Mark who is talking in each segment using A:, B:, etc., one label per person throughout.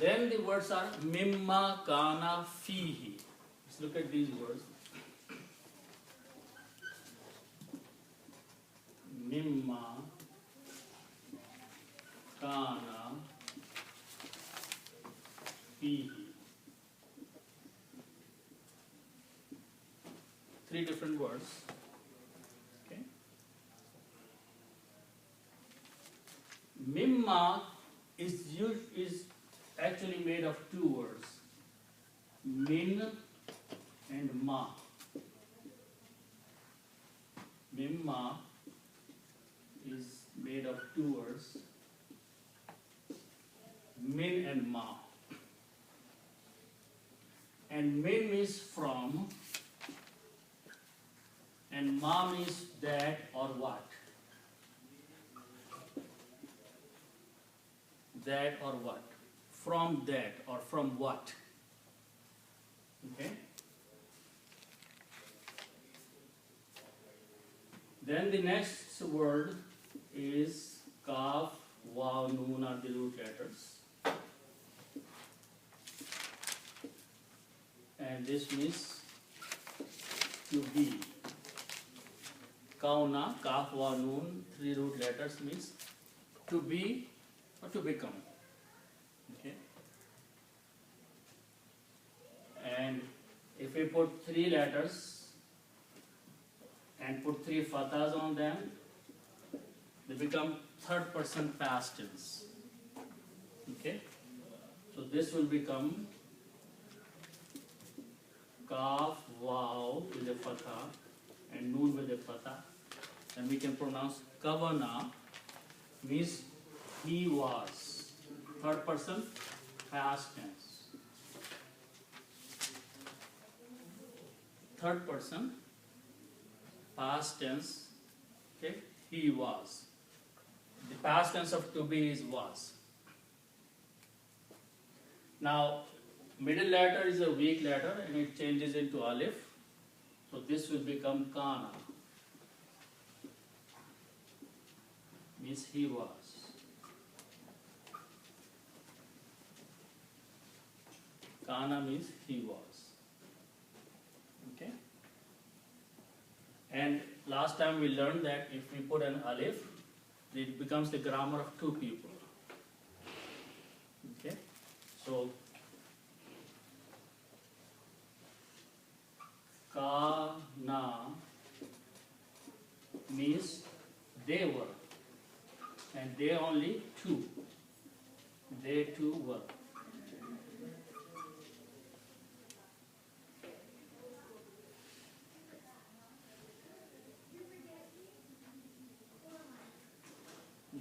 A: Then the words are mimma kana fihi. Let's look at these words. Mimma kana fihi. Three different words. Okay. Mimma is actually made of two words, min and ma. Mimma is made of two words, min and ma. And min means from, and ma means that or what. That or what. From that or from what. Okay. Then the next word is kaf, waw, noon are the root letters. And this means to be. Kauna, kaf, waw, noon, three root letters means to be or to become. Okay. And if we put three letters and put three fathas on them, they become third person past tense. Okay. So this will become kaf, waw with a fatha and noon with a fatha. And we can pronounce kavana, means he was. Third person past tense. Third person past tense. Okay, he was. The past tense of to be is was. Now, middle letter is a weak letter and it changes into alif. So this will become kana. Means he was. Kana means he was. Okay. And last time we learned that if we put an alif, it becomes the grammar of two people. Okay. So kana means they were, and they only two. They two were.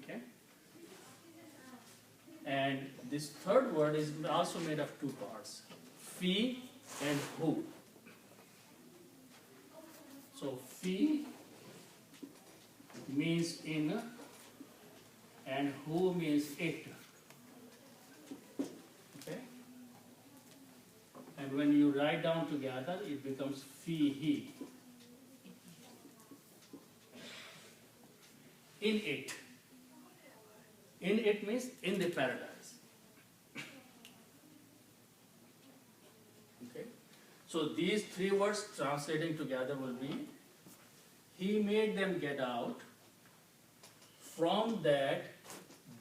A: Okay. And this third word is also made of two parts, fi and who. So fi means in and who means it. Okay. And when you write down together, it becomes fihi. In it. In it means in the paradise. Okay. So these three words translating together will be, he made them get out from that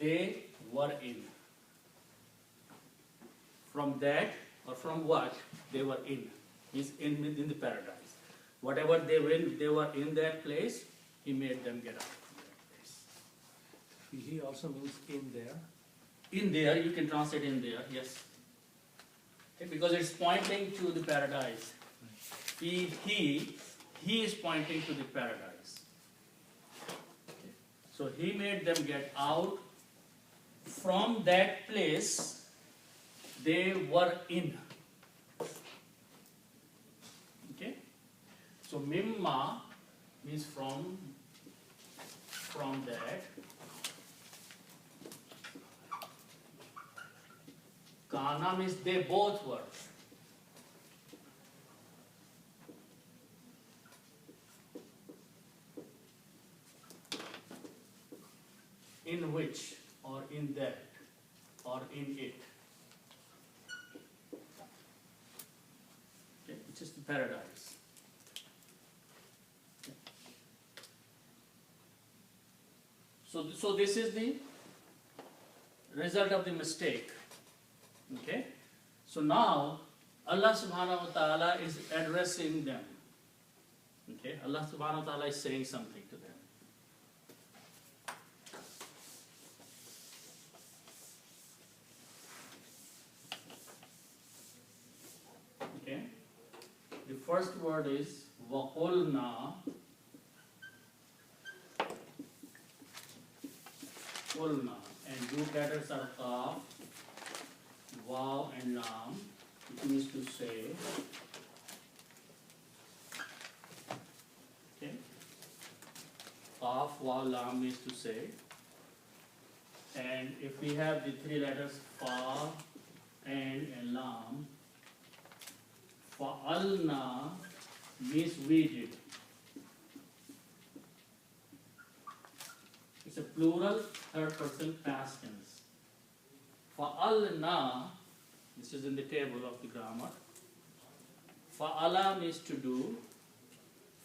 A: they were in. From that or from what they were in. Is in the paradise. Whatever they were in that place, he made them get out.
B: He also means in there.
A: In there, you can translate in there, yes. Okay, because it's pointing to the paradise. He is pointing to the paradise. Okay. So he made them get out from that place they were in. Okay. So mimma means from that. Kana means they both were. In which, or in that, or in it. paradise. So this is the result of the mistake. Okay? So now Allah subhanahu wa ta'ala is addressing them. Okay? Allah subhanahu wa ta'ala is saying something to them. Okay? The first word is وَقُلْنَا. Qulna, and root letters are Qaf, Waw and Lam, which means to say. Okay? Qaf, Waw, Lam means to say. And if we have the three letters Fa, and Lam, Fa'alna means we did. It's a plural, third person past tense. Fa'alna, this is in the table of the grammar. Fa'ala means to do.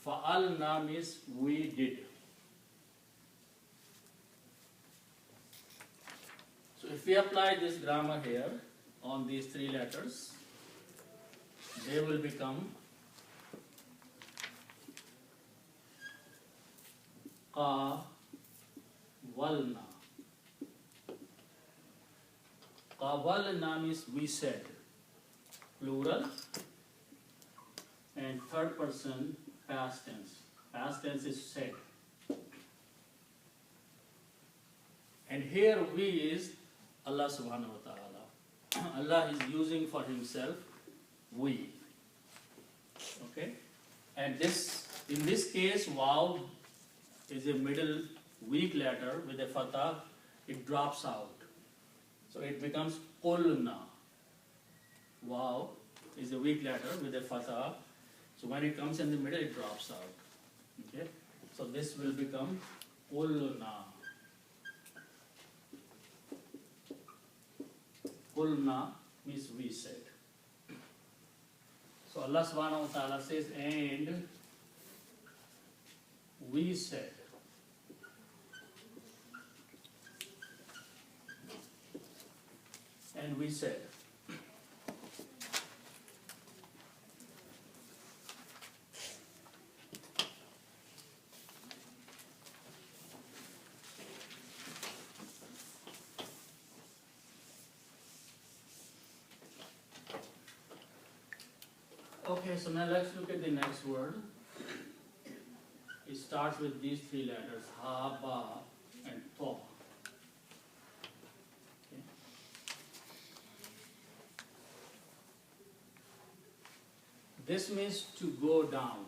A: Fa'alna means we did. So if we apply this grammar here on these three letters, they will become Qa, Walna. Qawalna means we said, plural, and third person past tense. Past tense is said. And here we is Allah subhanahu wa ta'ala. Allah is using for himself we. Okay? And this, in this case, Waw is a middle weak letter with a fatah, it drops out. So it becomes Qulna. Waw is a weak letter with a fatah. So when it comes in the middle, it drops out. Okay? So this will become Qulna. Qulna means we said. So Allah subhanahu wa ta'ala says, and we said. And we said. Okay, so now let's look at the next word. It starts with these three letters, Ha, Ba, and To. Okay. This means to go down.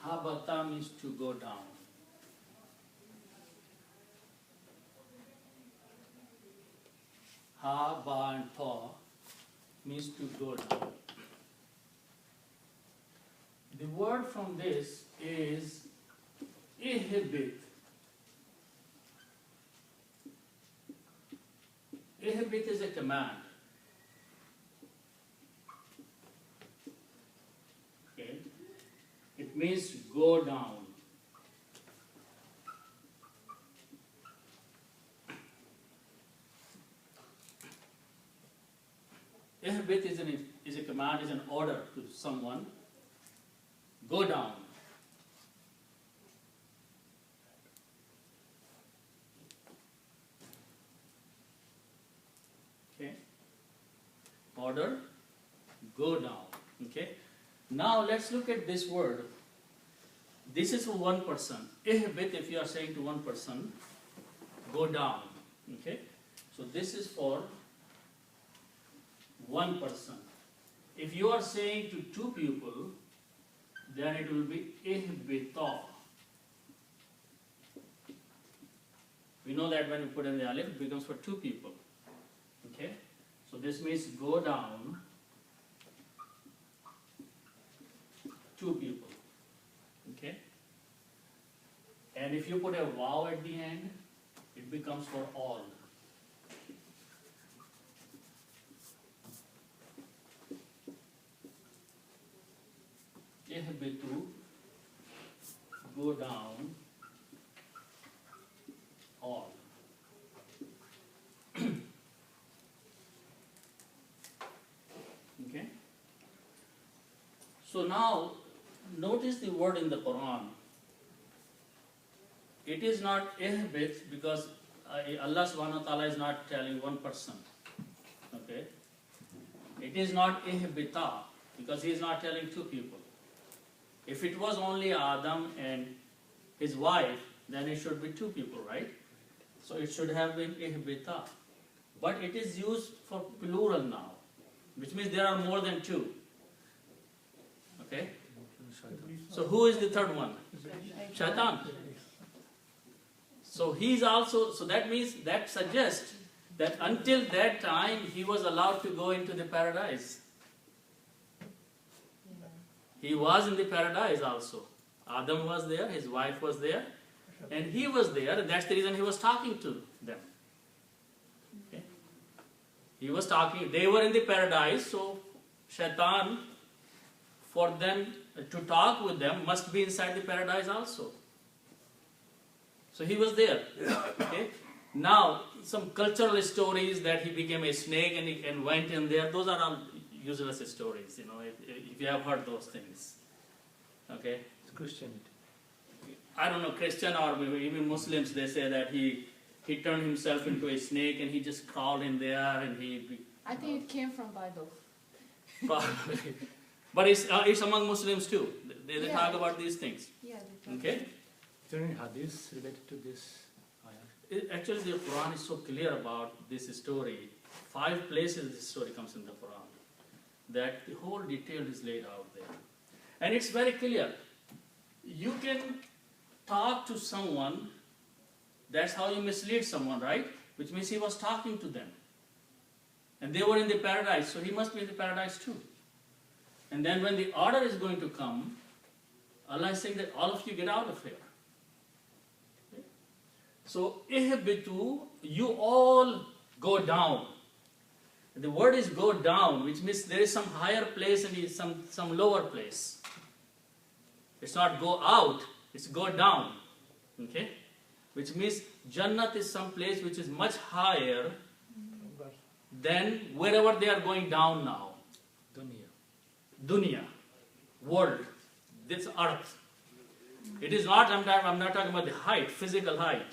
A: Habata means to go down. Ha, Ba, and To means to go down. The word from this is ihbit. Ihbit is a command. Okay? It means go down. Ihbit is a command, is an order to someone. Go down. Okay. Order, go down. Okay. Now let's look at this word. This is for one person. Ihbit, if you are saying to one person, go down. Okay. So this is for one person. If you are saying to two people, then it will be ihbita. We know that when we put in the alif, it becomes for two people. Okay? So this means go down, two people. Okay? And if you put a waw at the end, it becomes for all. ihbitu, go down, all. Okay? So now, notice the word in the Quran. It is not ihbit because Allah subhanahu wa ta'ala is not telling one person. Okay? It is not ihbita because he is not telling two people. If it was only Adam and his wife, then it should be two people, right? So it should have been ihbita. But it is used for plural now, which means there are more than two. Okay? So who is the third one? Shaitan. So he's also, so that means, that suggests that until that time he was allowed to go into the paradise. He was in the paradise also. Adam was there, his wife was there, and he was there, and that's the reason he was talking to them. Okay? He was talking, they were in the paradise, so Shaitan, for them to talk with them, must be inside the paradise also. So he was there. Okay? Now, some cultural stories that he became a snake and went in there, those are all useless stories, you know, if you have heard those things. Okay?
B: It's Christianity.
A: I don't know, Christian or maybe even Muslims, they say that he turned himself into a snake and he just crawled in there and
C: I think it came from Bible.
A: Probably. But it's among Muslims too. They
C: Yeah.
A: talk about these things.
C: Yeah. they
A: Okay?
B: Is there any hadith related to this ayah?
A: Actually, the Quran is so clear about this story. 5 places this story comes in the Quran. That the whole detail is laid out there. And it's very clear. You can talk to someone, that's how you mislead someone, right? Which means he was talking to them. And they were in the paradise, so he must be in the paradise too. And then when the order is going to come, Allah is saying that all of you get out of here. Okay? So, ihbitu, you all go down. The word is go down, which means there is some higher place and some lower place. It's not go out, it's go down. Okay? Which means Jannat is some place which is much higher than wherever they are going down now. Dunya, world, this earth. It is not, I'm not talking about the height, physical height.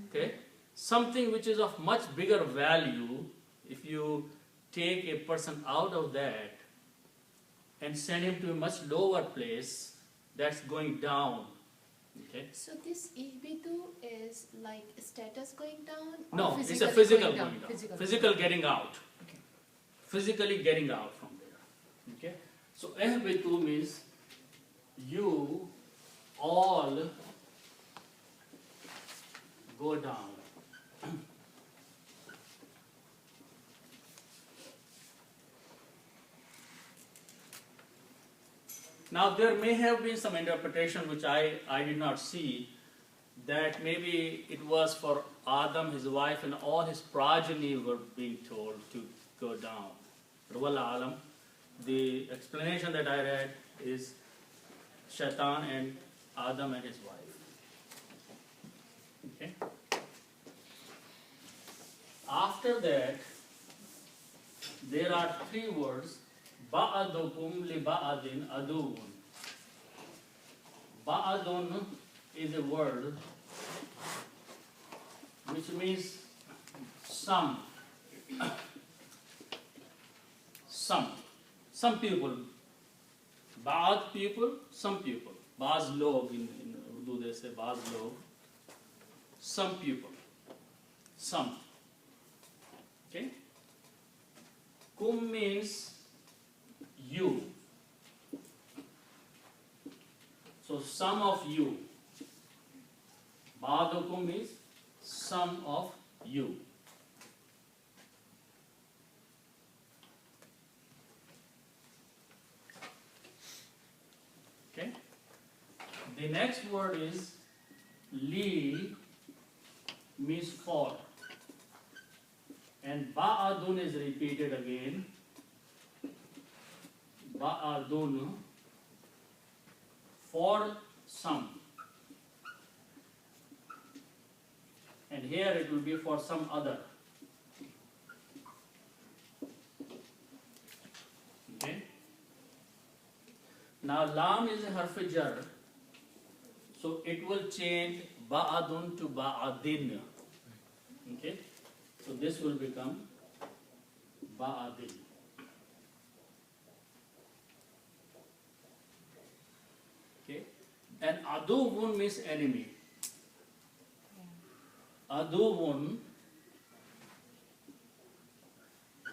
A: Okay? Something which is of much bigger value, if you take a person out of that and send him to a much lower place, that's going down. Okay?
C: So this ihbitu is like status going down? Or
A: No, it's a
C: physically
A: physical
C: going
A: going down.
C: Physical.
A: Physical getting out.
C: Okay.
A: Physically getting out from there. Okay? So ihbitu means you all go down. Now there may have been some interpretation which I did not see, that maybe it was for Adam, his wife, and all his progeny were being told to go down. But wallahu alam, the explanation that I read is Shaitan and Adam and his wife. Okay? After that, there are 3 words. Ba'adukum li ba'adin adun. Ba'adun is a word which means some. Some people. Ba'ad people, some people. Baz log in Urdu they say baz log. Some people. Some. Okay? Kum means you. So some of you. Ba'dukum means some of you. Okay? The next word is li means for. And ba'adun is repeated again. Ba'adun for some. And here it will be for some other. Okay. Now lam is a harf jar, so it will change ba'adun to ba'adin. Okay. So this will become ba'adin. Okay. And aduvun means enemy. Aduvun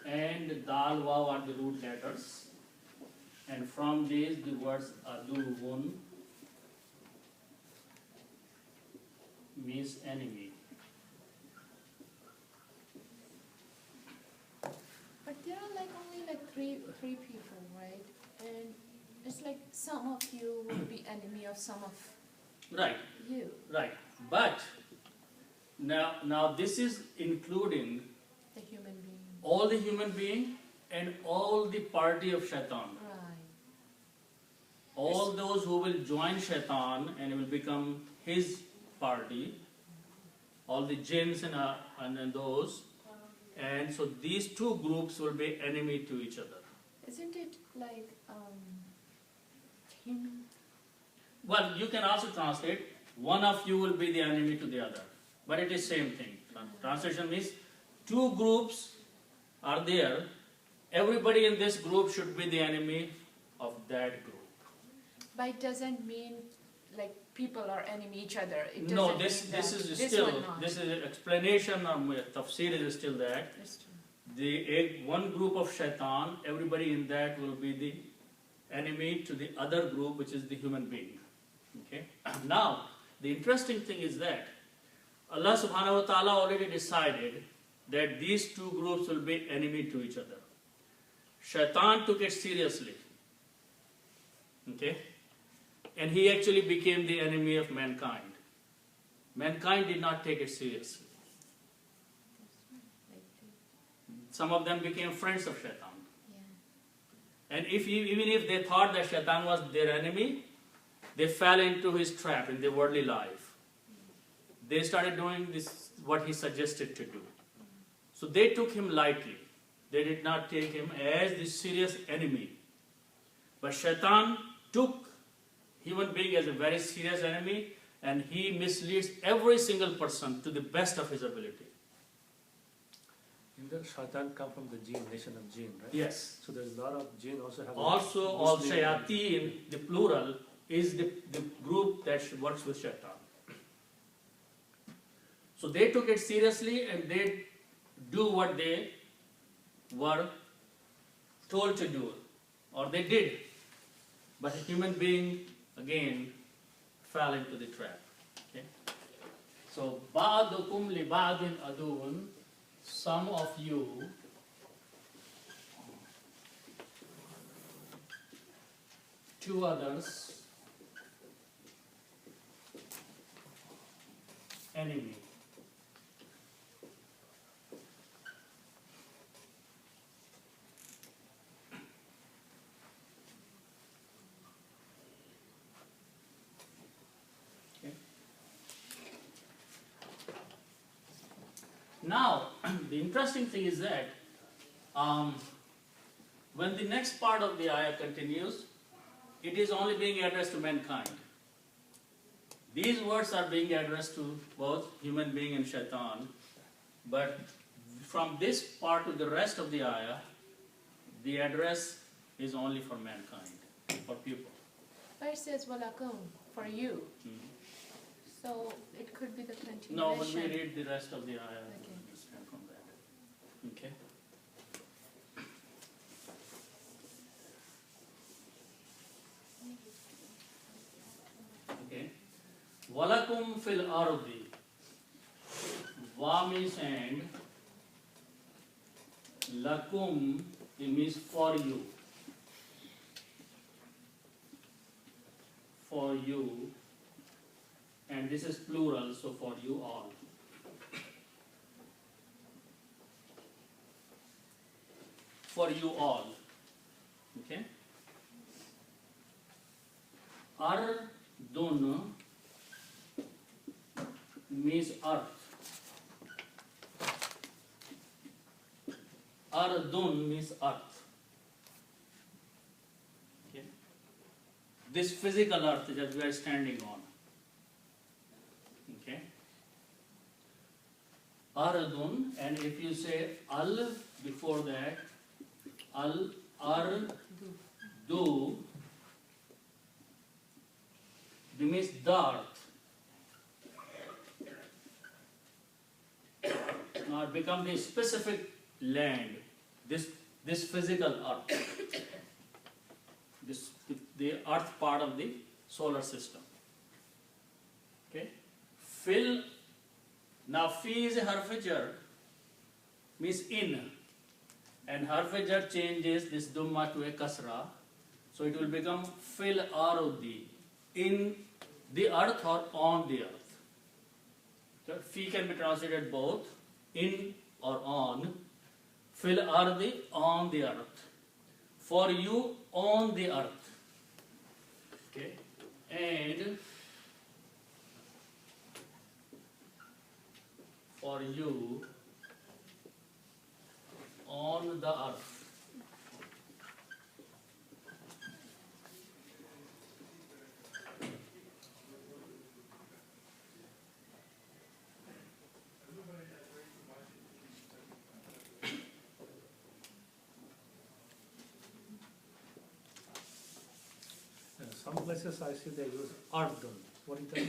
A: and dal waw are the root letters, and from these the words aduvun means enemy.
C: But there are like only like three people, right? And it's like some of you will be enemy of some of
A: Right,
C: you.
A: right. But now this is including
C: The human being.
A: all the human being and all the party of shaitan.
C: Right.
A: All those who will join shaitan and will become his party, all the jinns and those, and so these two groups will be enemy to each other.
C: Isn't it like human?
A: Well, you can also translate, one of you will be the enemy to the other, but it is same thing. Translation means two groups are there, everybody in this group should be the enemy of that group.
C: But it doesn't mean like people are enemy each other. It doesn't
A: No, this
C: mean that.
A: is
C: This
A: still,
C: one not.
A: this is an explanation of tafsir is still that.
C: That's true.
A: One group of shaitan, everybody in that will be the enemy to the other group, which is the human being. Okay. Now, the interesting thing is that Allah subhanahu wa ta'ala already decided that these two groups will be enemy to each other. Shaitan took it seriously. Okay. And he actually became the enemy of mankind. Mankind did not take it seriously. Some of them became friends of shaitan.
C: Yeah.
A: And even if they thought that shaitan was their enemy, they fell into his trap in their worldly life. They started doing this, what he suggested to do. So they took him lightly. They did not take him as the serious enemy. But shaitan took human being as a very serious enemy, and he misleads every single person to the best of his ability.
B: In the shaitan come from the jinn, nation of jinn, right?
A: Yes.
B: So there's a lot of jinn also have.
A: Also, all shayateen, the plural, is the group that works with shaitan. So they took it seriously and they do what they were told to do, or they did. But a human being, again, fell into the trap. Okay? So, ba'dukum li ba'din adun, some of you to others, enemy. Okay. Now, the interesting thing is that when the next part of the ayah continues, it is only being addressed to mankind. These words are being addressed to both human being and shaitan, but from this part to the rest of the ayah, the address is only for mankind, for people.
C: But it says walakum, for you.
A: Mhm.
C: So it could be the continuation.
A: No, when we read the rest of the ayah,
C: Okay.
A: we understand from that. Okay. Okay. Walakum fil ardi. Wa means and. Lakum, it means for you. For you. And this is plural, so for you all. For you all. Okay? Ar Dun means earth. Ardun means earth. Okay. This physical earth that we are standing on. Okay. Ardun, and if you say al before that, al ardu means the earth. Now it becomes the specific land, this physical earth, the earth part of the solar system. Okay. Fill. Now fi is a harfijar, means in, and harfijar changes this dumma to a kasra, so it will become fil arudi, in the earth or on the earth. So fi can be translated both in or on. Fil ardi, on the earth. For you, on the earth. Okay. And for you, on the earth.
B: Some places I see they use ardun. What is that?